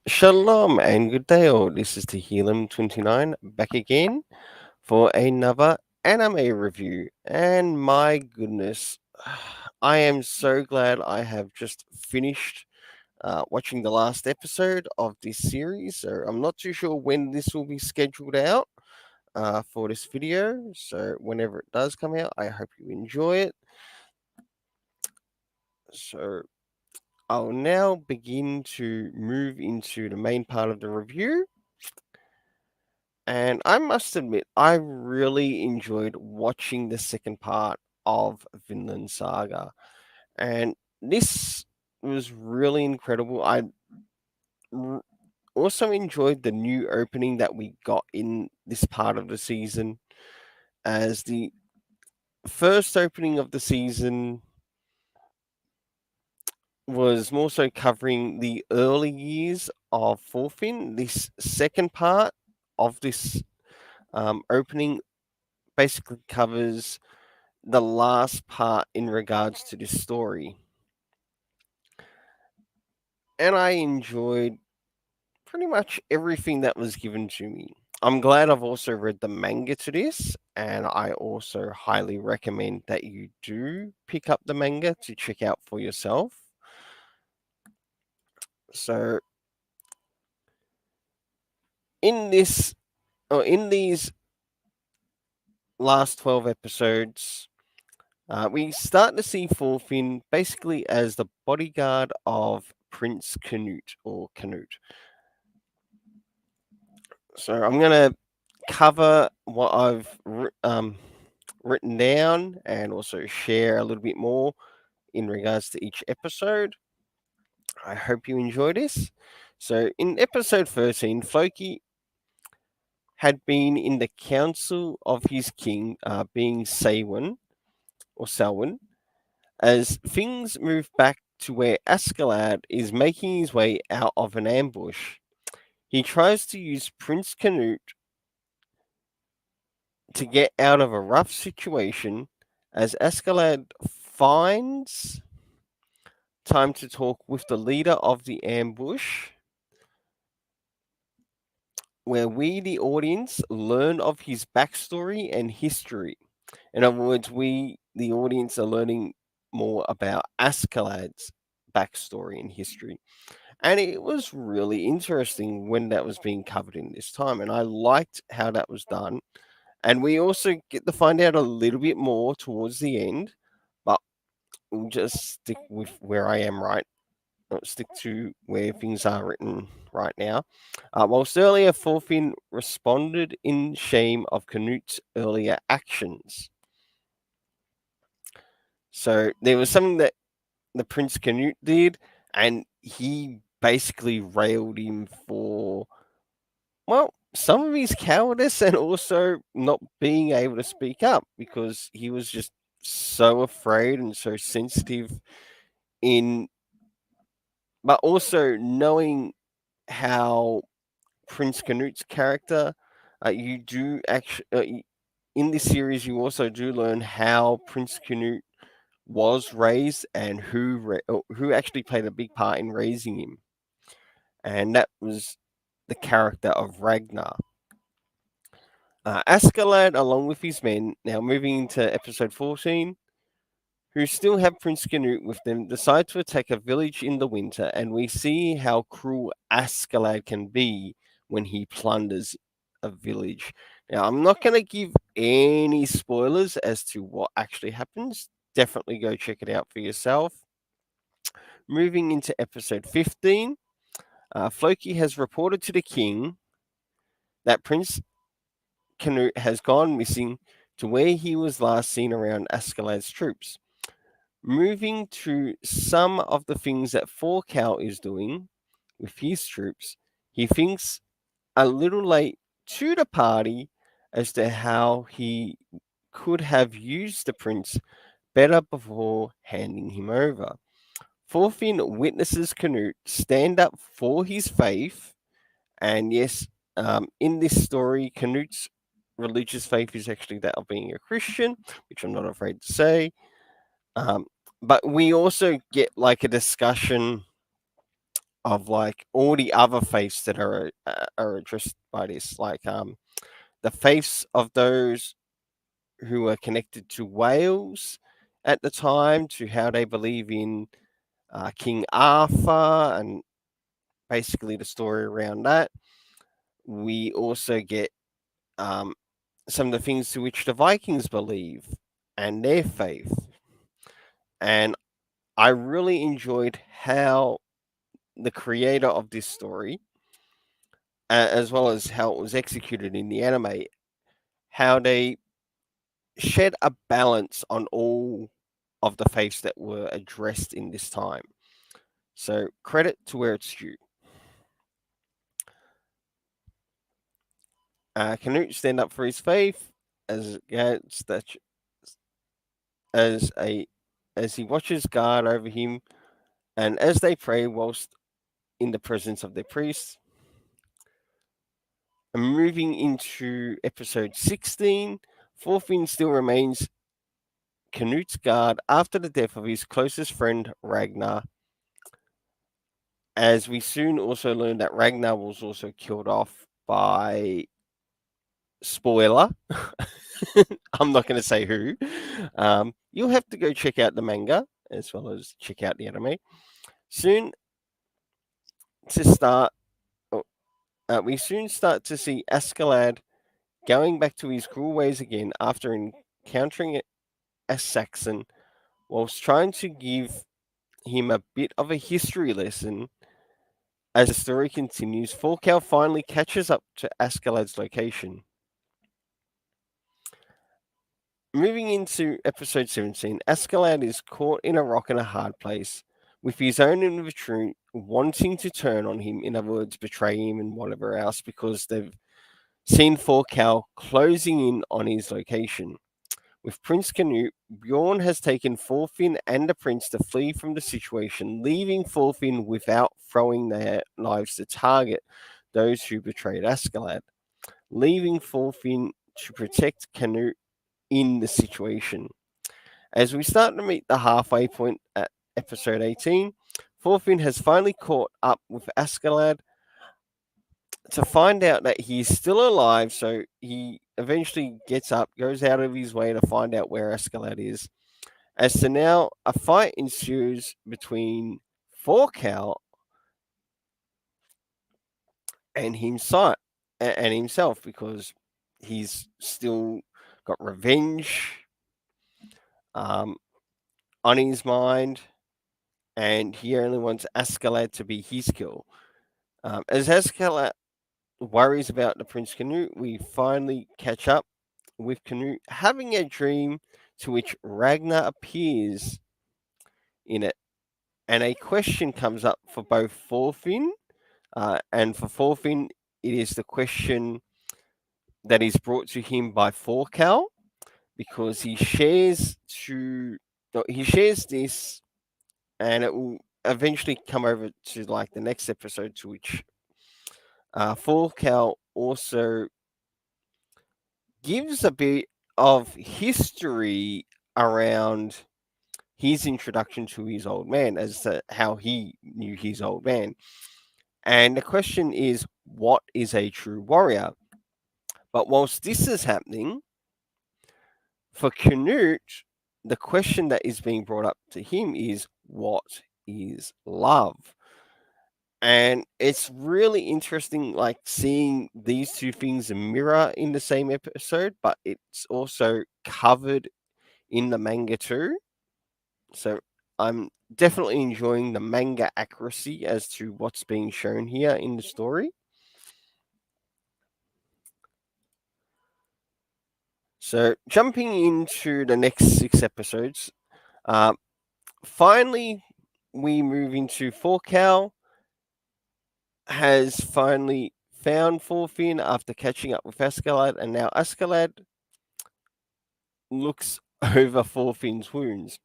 Shalom and good day all. This is Tehillim29 back again for another anime review. And my goodness, I am so glad I have just finished watching the last episode of this series. So I'm not too sure when this will be scheduled out for this video. So whenever it does come out, I hope you enjoy it. So I'll now begin to move into the main part of the review. And I must admit, I really enjoyed watching the second part of Vinland Saga. And this was really incredible. R- also enjoyed the new opening that we got in this part of the season, as the first opening of the season was more so covering the early years of Thorfinn. This second part of this opening basically covers the last part in regards to this story. And I enjoyed pretty much everything that was given to me. I'm glad I've also read the manga to this, and I also highly recommend that you do pick up the manga to check out for yourself. So, in this, or in these last 12 episodes, we start to see Thorfinn basically as the bodyguard of Prince Canute or Canute. So I'm gonna cover what I've written down and also share a little bit more in regards to each episode. I hope you enjoy this. So in episode 13, Floki had been in the council of his king, being Saywin or Selwyn, as things move back to where Askeladd is making his way out of an ambush. He tries to use Prince Canute to get out of a rough situation as Askeladd finds time to talk with the leader of the ambush, where we, the audience, learn of his backstory and history. In other words, we, the audience, are learning more about Askeladd's backstory and history. And it was really interesting when that was being covered in this time. And I liked how that was done. And we also get to find out a little bit more towards the end, but we'll just stick with where I am right. Stick to where things are written right now. Whilst earlier, Thorfinn responded in shame of Canute's earlier actions. So there was something that the Prince Canute did, and he basically railed him for, well, some of his cowardice and also not being able to speak up because he was just so afraid and so sensitive in, but also knowing how Prince Canute's character, you do actually, in this series, you also do learn how Prince Canute was raised and who actually played a big part in raising him, and that was the character of Ragnar. Askeladd, along with his men, now moving into episode 14, who still have Prince Canute with them, decide to attack a village in the winter, and we see how cruel Askeladd can be when he plunders a village. Now, I'm not going to give any spoilers as to what actually happens. Definitely go check it out for yourself. Moving into episode 15, Floki has reported to the king that Prince Canute has gone missing to where he was last seen around Askeladd's troops. Moving to some of the things that Forkow is doing with his troops, he thinks a little late to the party as to how he could have used the prince better before handing him over. Thorfinn witnesses Canute stand up for his faith, and yes, in this story, Canute's religious faith is actually that of being a Christian, which I'm not afraid to say. Um, but we also get like a discussion of like all the other faiths that are addressed by this, like the faiths of those who are connected to Wales at the time, to how they believe in King Arthur and basically the story around that. We also get um, some of the things to which the Vikings believe and their faith. And I really enjoyed how the creator of this story, as well as how it was executed in the anime, how they shed a balance on all of the faiths that were addressed in this time. So credit to where it's due. Canute stand up for his faith as against that as a as he watches guard over him, and as they pray whilst in the presence of their priests. And moving into episode 16, Thorfinn still remains Canute's guard after the death of his closest friend Ragnar, as we soon also learn that Ragnar was also killed off by spoiler. I'm not going to say who. You'll have to go check out the manga as well as check out the anime. Soon to start, we soon start to see Askeladd going back to his cruel ways again after encountering a Saxon, whilst trying to give him a bit of a history lesson. As the story continues, Falkow finally catches up to Askeladd's location. Moving into episode 17, Askeladd is caught in a rock and a hard place, with his own inventory wanting to turn on him, in other words, betray him and whatever else, because they've seen Falkow closing in on his location. With Prince Canute, Bjorn has taken Thorfinn and the prince to flee from the situation, leaving Thorfinn without throwing their knives to target those who betrayed Askeladd, leaving Thorfinn to protect Canute in the situation. As we start to meet the halfway point at episode 18, Thorfinn has finally caught up with Askeladd to find out that he's still alive, so he eventually gets up, goes out of his way to find out where Askeladd is. As to now, a fight ensues between Falkow and himself, because he's still got revenge um, on his mind, and he only wants Askeladd to be his kill. As Askeladd worries about the Prince Canute, we finally catch up with Canute having a dream to which Ragnar appears in it. And a question comes up for both Thorfinn, and for Thorfinn, it is the question that is brought to him by Thorkel, because he shares this, and it will eventually come over to like the next episode, to which Thorkel also gives a bit of history around his introduction to his old man, as to how he knew his old man. And the question is, what is a true warrior? But whilst this is happening, for Canute, the question that is being brought up to him is, what is love? And it's really interesting, like seeing these two things mirror in the same episode, but it's also covered in the manga too. So I'm definitely enjoying the manga accuracy as to what's being shown here in the story. So jumping into the next 6 episodes, uh, finally we move into Falkow has finally found Thorfinn after catching up with Askeladd, and now Askeladd looks over Thorfinn's wounds.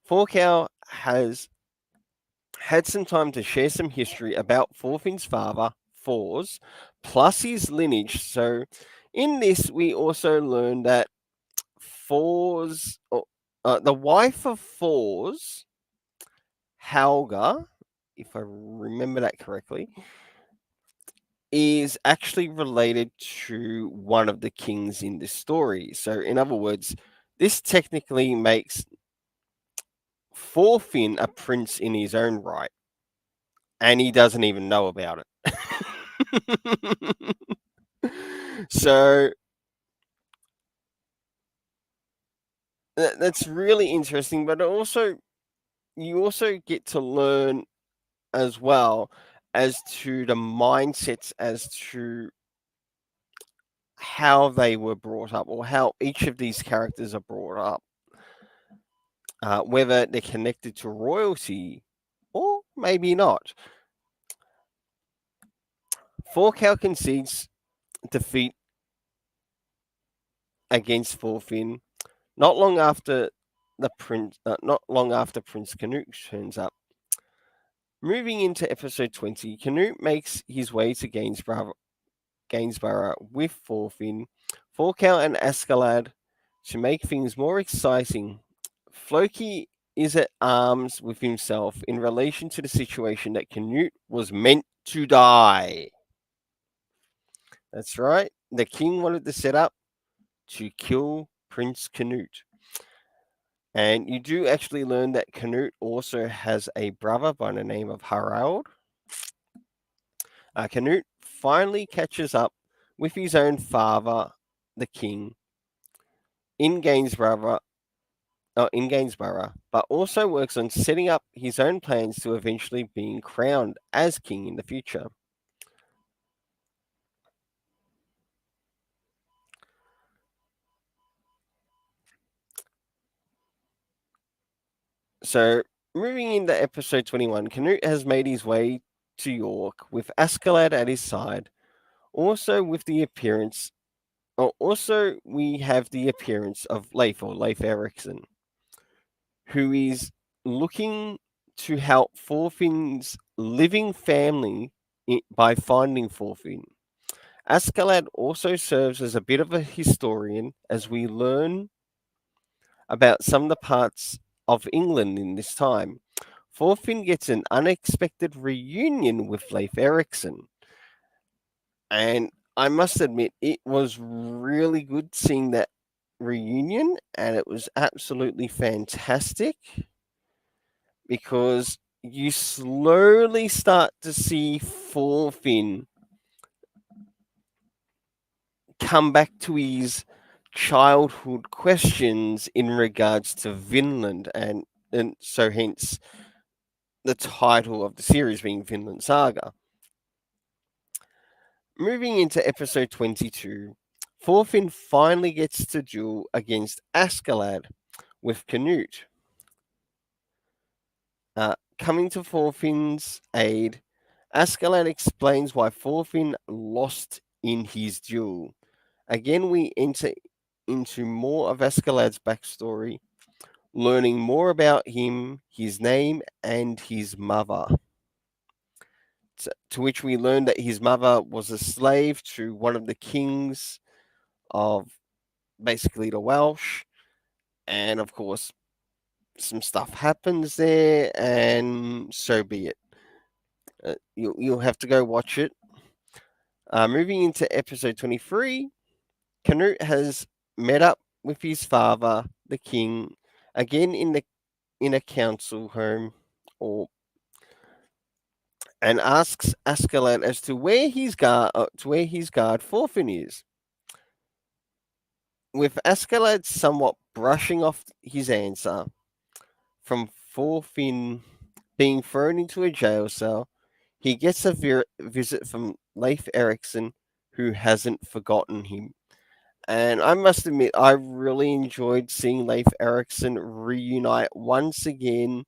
Falkow has had some time to share some history about Thorfinn's father, Thors, plus his lineage. So, in this, we also learn that the wife of Thors, Helga, if I remember that correctly, is actually related to one of the kings in this story. So, in other words, this technically makes Thorfinn a prince in his own right, and he doesn't even know about it. So that's really interesting, but also you also get to learn as well as to the mindsets as to how they were brought up or how each of these characters are brought up, whether they're connected to royalty or maybe not. Thorkel concedes defeat against Thorfinn not long after Prince Canute turns up. Moving into episode 20, Canute makes his way to Gainsborough with Thorfinn, Thorkel, and Askeladd to make things more exciting. Floki is at arms with himself in relation to the situation that Canute was meant to die. That's right. The king wanted to set up to kill Prince Canute. And you do actually learn that Canute also has a brother by the name of Harald. Canute finally catches up with his own father, the king, in Gainsborough, but also works on setting up his own plans to eventually being crowned as king in the future. So, moving into episode 21, Canute has made his way to York with Askeladd at his side. Also, with the appearance, also we have the appearance of Leif Erikson, who is looking to help Thorfinn's living family by finding Thorfinn. Askeladd also serves as a bit of a historian as we learn about some of the parts of England in this time. Thorfinn gets an unexpected reunion with Leif Erikson, and I must admit, it was really good seeing that reunion, and it was absolutely fantastic because you slowly start to see Thorfinn come back to his childhood questions in regards to Vinland, and so hence the title of the series being Vinland Saga. Moving into episode 22, Thorfinn finally gets to duel against Askeladd with Canute. Coming to Thorfinn's aid, Askeladd explains why Thorfinn lost in his duel. Again, we enter into more of Askeladd's backstory, learning more about him, his name, and his mother. To which we learn that his mother was a slave to one of the kings of basically the Welsh. And of course, some stuff happens there, and so be it. You'll have to go watch it. Moving into episode 23, Canute has met up with his father, the king, again in a council home, or and asks Askeladd as to where his guard Thorfinn is. With Askeladd somewhat brushing off his answer from Thorfinn being thrown into a jail cell, he gets a visit from Leif Erikson, who hasn't forgotten him. And I must admit, I really enjoyed seeing Leif Erikson reunite once again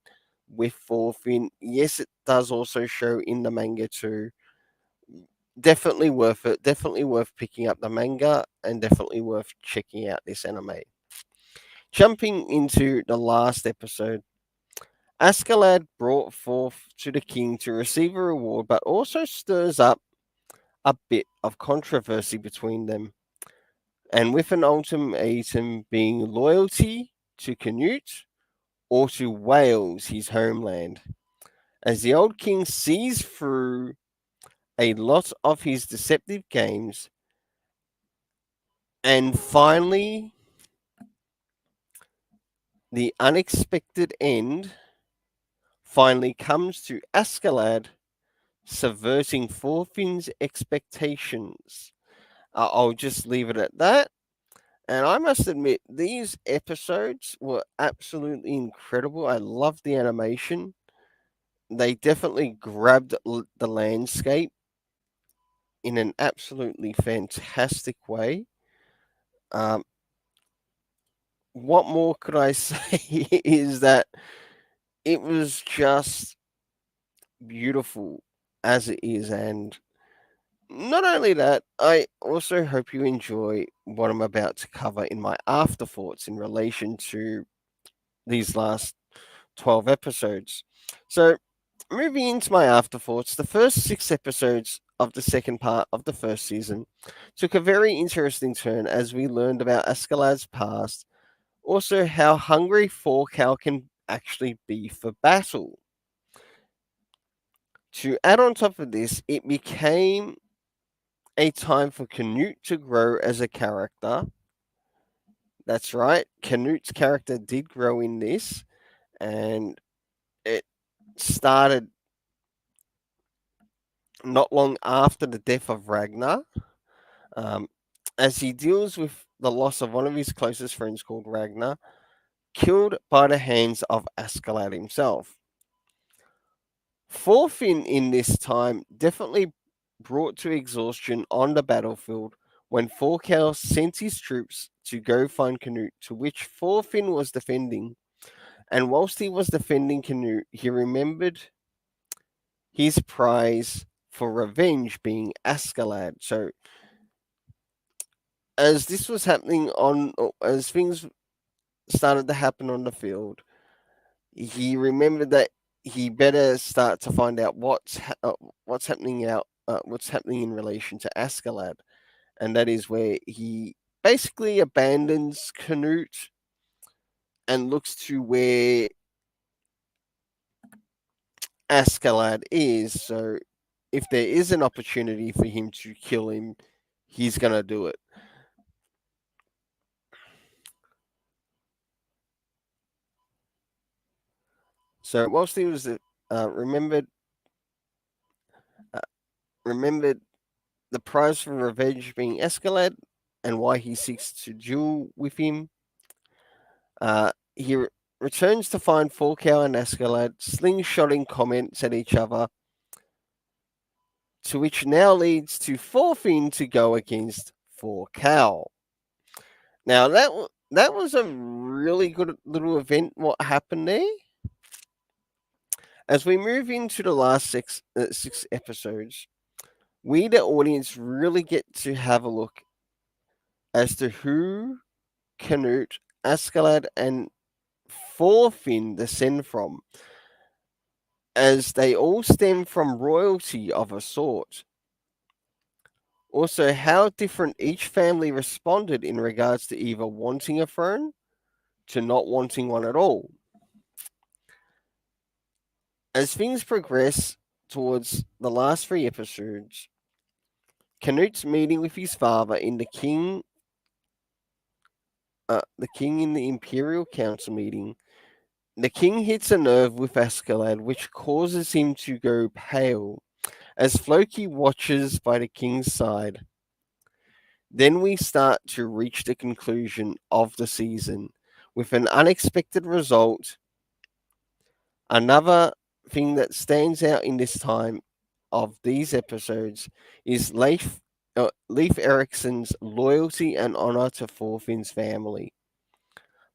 with Thorfinn. Yes, it does also show in the manga too. Definitely worth it. Definitely worth picking up the manga and definitely worth checking out this anime. Jumping into the last episode, Askeladd brought forth to the king to receive a reward, but also stirs up a bit of controversy between them. And with an ultimatum being loyalty to Canute or to Wales, his homeland. as the old king sees through a lot of his deceptive games, and finally, the unexpected end finally comes to Askeladd subverting Thorfinn's expectations. I'll just leave it at that. And I must admit, these episodes were absolutely incredible. I loved the animation. They definitely grabbed the landscape in an absolutely fantastic way. Um, what more could I say is that it was just beautiful as it is. And not only that, I also hope you enjoy what I'm about to cover in my afterthoughts in relation to these last 12 episodes. So, moving into my afterthoughts, the first 6 episodes of the second part of the first season took a very interesting turn as we learned about Askeladd's past, also how hungry Thorkel can actually be for battle. To add on top of this, it became a time for Canute to grow as a character. That's right, Canute's character did grow in this, and it started not long after the death of Ragnar, um, as he deals with the loss of one of his closest friends called Ragnar, killed by the hands of Askeladd himself. Thorfinn in this time definitely brought to exhaustion on the battlefield when Thorkel sent his troops to go find Canute, to which Thorfinn was defending. And whilst he was defending Canute, he remembered his prize for revenge being Askeladd. So as this was happening as things started to happen on the field, he remembered that he better start to find out what's happening what's happening in relation to Askeladd, and that is where he basically abandons Canute and looks to where Askeladd is. So, if there is an opportunity for him to kill him, he's gonna do it. So, whilst he was remembered uh, remembered the prize for revenge being Askeladd and why he seeks to duel with him. He returns to find Falcow and Askeladd slingshotting comments at each other, to which now leads to Thorfinn to go against Falcow. Now that was a really good little event. What happened there? As we move into the last six episodes, we the audience really get to have a look as to who Canute, Askeladd, and Thorfinn descend from, as they all stem from royalty of a sort. Also, how different each family responded in regards to either wanting a throne to not wanting one at all. As things progress towards the last 3 episodes, Canute's meeting with his father in the king in the Imperial Council meeting, the king hits a nerve with Askeladd, which causes him to go pale as Floki watches by the king's side. Then we start to reach the conclusion of the season with an unexpected result. Another thing that stands out in this time of these episodes is Leif Erikson's loyalty and honor to Thorfinn's family.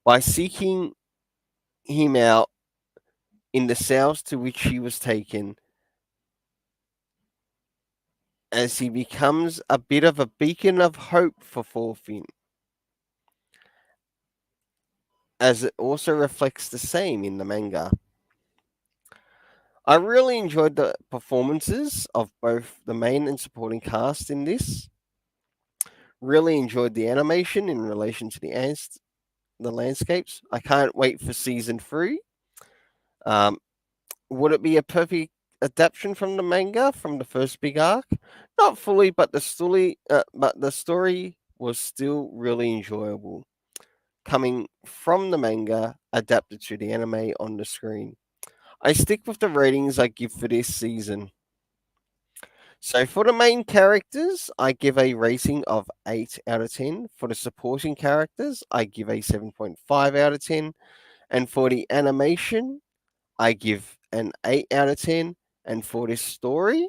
By seeking him out in the south to which he was taken, as he becomes a bit of a beacon of hope for Thorfinn, as it also reflects the same in the manga. I really enjoyed the performances of both the main and supporting cast in this. Really enjoyed the animation in relation to the landscapes. I can't wait for season 3. Um, Would it be a perfect adaptation from the manga from the first big arc? Not fully, but the story was still really enjoyable. Coming from the manga adapted to the anime on the screen. I stick with the ratings I give for this season. So for the main characters, I give a rating of 8 out of 10. For the supporting characters, I give a 7.5 out of 10. And for the animation, I give an 8 out of 10. And for this story,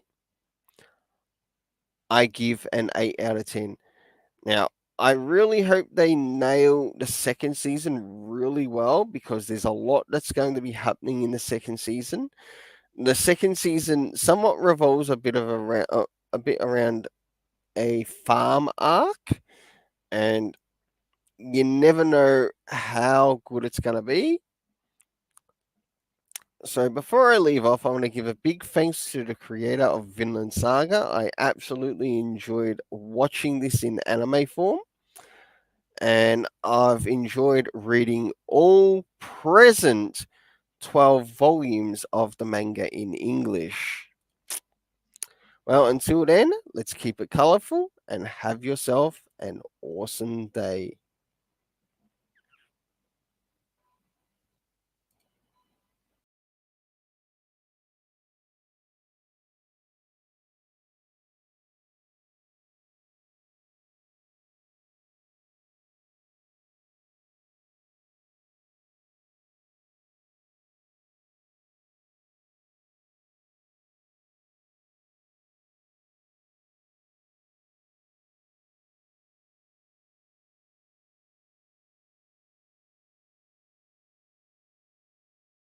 I give an 8 out of 10. Now, I really hope they nail the second season really well because there's a lot that's going to be happening in the second season. The second season somewhat revolves a bit around a farm arc, and you never know how good it's going to be. So before I leave off, I want to give a big thanks to the creator of Vinland Saga. I absolutely enjoyed watching this in anime form, and I've enjoyed reading all present 12 volumes of the manga in English. Well, until then, let's keep it colorful and have yourself an awesome day.